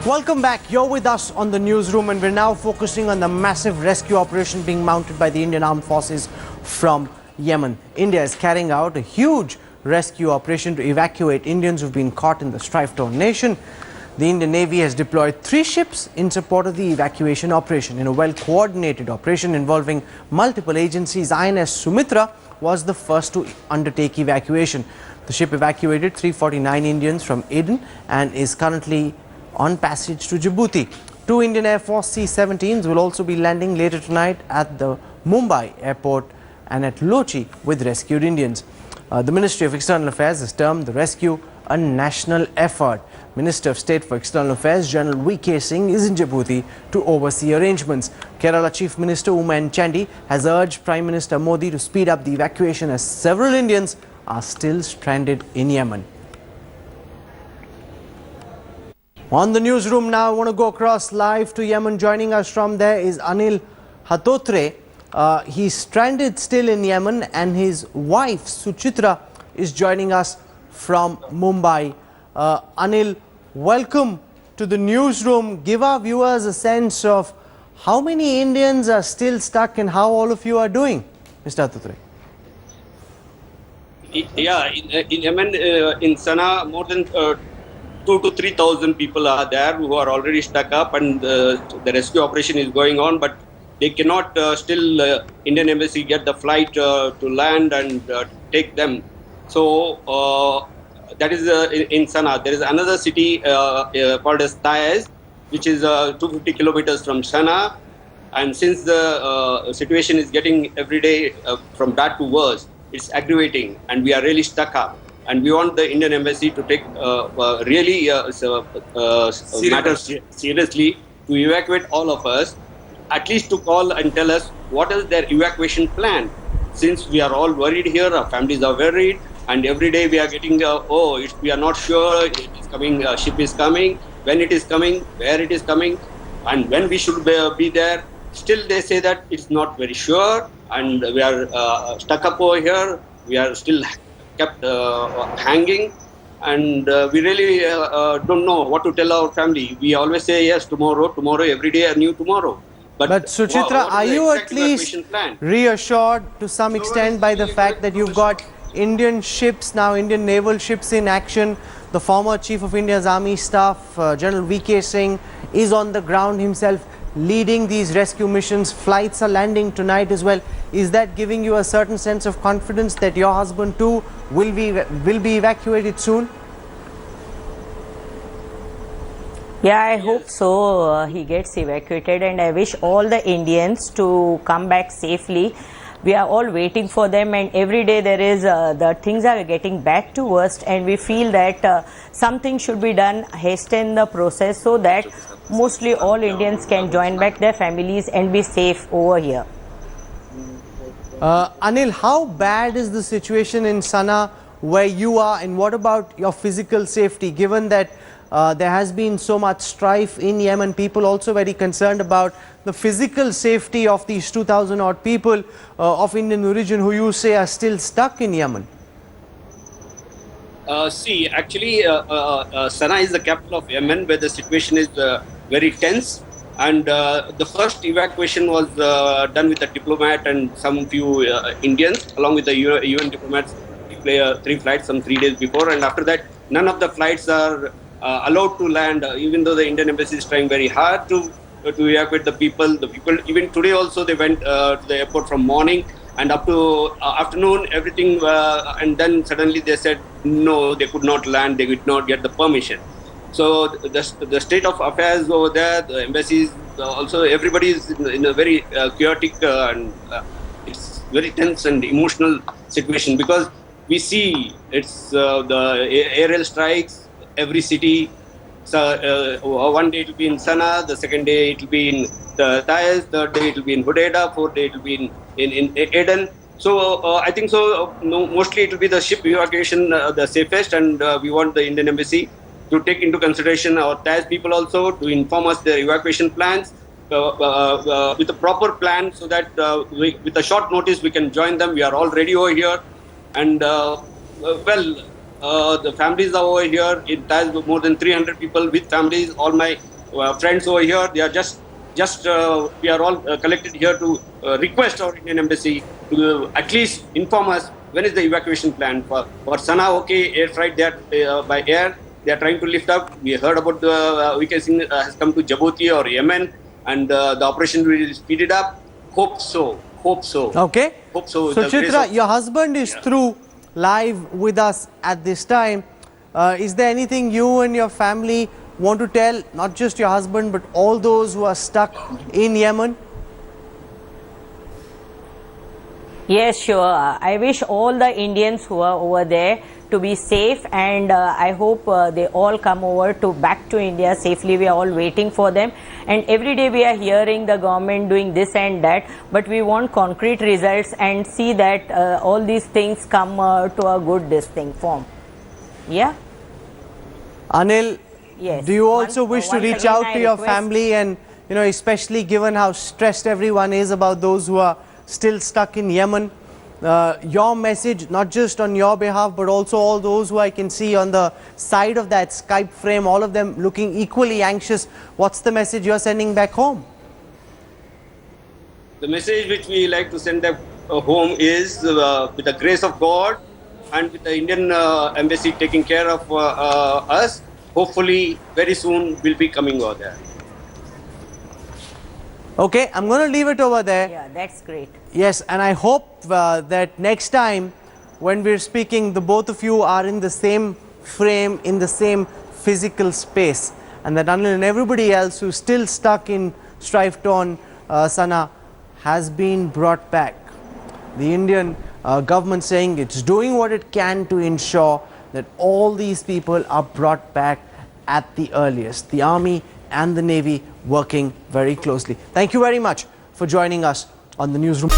Welcome back. You're with us on the newsroom, and we're now focusing on the massive rescue operation being mounted by the Indian Armed Forces from Yemen. India is carrying out a huge rescue operation to evacuate Indians who've been caught in the strife-torn nation. The Indian Navy has deployed 3 ships in support of the evacuation operation. In a well-coordinated operation involving multiple agencies, INS Sumitra was the first to undertake evacuation. The ship evacuated 349 Indians from Aden and is currently on passage to Djibouti. 2 Indian Air Force C-17s will also be landing later tonight at the Mumbai airport and at Lochi with rescued Indians. The Ministry of External Affairs has termed the rescue a national effort. Minister of State for External Affairs General V.K. Singh is in Djibouti to oversee arrangements. Kerala Chief Minister Uma Chandi has urged Prime Minister Modi to speed up the evacuation as several Indians are still stranded in Yemen. On the newsroom now, I want to go across live to Yemen. Joining us from there is Anil Hatotre. He's stranded still in Yemen, and his wife Suchitra is joining us from Mumbai. Anil, welcome to the newsroom. Give our viewers a sense of how many Indians are still stuck and how all of you are doing, Mr. Hatotre. Yeah, in Yemen, in Sana'a, more than 2,000 to 3,000 people are there who are already stuck up, and the rescue operation is going on, but they cannot still Indian Embassy get the flight to land and take them. So that is in Sana'a. There is another city called as Taiz, which is 250 kilometers from Sana'a, and since the situation is getting every day from bad to worse, it's aggravating, and we are really stuck up. And we want the Indian Embassy to take really matters seriously, to evacuate all of us, at least to call and tell us what is their evacuation plan. Since we are all worried here, our families are worried, and every day we are getting, we are not sure, it is coming, ship is coming, when it is coming, where it is coming, and when we should be there. Still they say that it's not very sure, and we are stuck up over here, we are still kept hanging, and we really don't know what to tell our family. We always say yes, tomorrow, every day a new tomorrow. But Suchitra, are you at least reassured to some extent by the fact that you've got Indian ships now, Indian naval ships in action? The former Chief of India's Army Staff, General V.K. Singh, is on the ground himself leading these rescue missions. Flights are landing tonight as well. Is that giving you a certain sense of confidence that your husband too will be evacuated soon? Yeah, I hope so. He gets evacuated, and I wish all the Indians to come back safely. We are all waiting for them, and every day there is the things are getting back to worst, and we feel that something should be done, hasten the process so that mostly all Indians can join back their families and be safe over here. Anil, how bad is the situation in Sana'a where you are, and what about your physical safety, given that there has been so much strife in Yemen? People also very concerned about the physical safety of these 2,000 odd people of Indian origin who you say are still stuck in Yemen. Actually, Sana'a is the capital of Yemen, where the situation is very tense. And the first evacuation was done with a diplomat and some few Indians, along with the UN diplomats. We 3 flights some 3 days before, and after that, none of the flights are allowed to land, even though the Indian Embassy is trying very hard to evacuate the people. The people, even today also, they went to the airport from morning and up to afternoon, everything, and then suddenly they said no, they could not land, they could not get the permission. So the state of affairs over there, the embassies, also everybody is in a very chaotic and it's very tense and emotional situation, because we see it's the aerial strikes every city. So one day it will be in Sana'a, the second day it will be in the Taiz, third day it will be in Hodeidah, fourth day it will be in Aden. So I think so. Mostly it will be the ship evacuation the safest, and we want the Indian Embassy to take into consideration our Taiz people also, to inform us their evacuation plans with a proper plan, so that with a short notice we can join them. We are all ready over here, and the families are over here. It has more than 300 people with families. All my friends over here, they are just we are all collected here to request our Indian embassy to at least inform us when is the evacuation plan for Sana. Okay, air freight there by air. They are trying to lift up. We heard about the weakness has come to Djibouti or Yemen, and the operation will speed it up. Hope so. Hope so. Okay. Hope so. So The grace Chitra, of- your husband is through live with us at this time. Is there anything you and your family want to tell, not just your husband, but all those who are stuck in Yemen? Yes, sure. I wish all the Indians who are over there to be safe, and I hope they all come over to back to India safely. We are all waiting for them, and every day we are hearing the government doing this and that, but we want concrete results and see that all these things come to a good form. Yeah. Anil, Yes. do you also wish to Once reach again, out I to your request- family, and especially given how stressed everyone is about those who are still stuck in Yemen, your message, not just on your behalf, but also all those who I can see on the side of that Skype frame, all of them looking equally anxious. What's the message you're sending back home? The message which we like to send them home is with the grace of God and with the Indian embassy taking care of us, hopefully very soon we'll be coming over there. Okay, I'm going to leave it over there. Yeah, that's great. Yes, and I hope that next time when we're speaking, the both of you are in the same frame, in the same physical space, and that Anil and everybody else who's still stuck in strife-torn Sana has been brought back. The Indian government saying it's doing what it can to ensure that all these people are brought back at the earliest. The Army and the Navy working very closely. Thank you very much for joining us on the newsroom.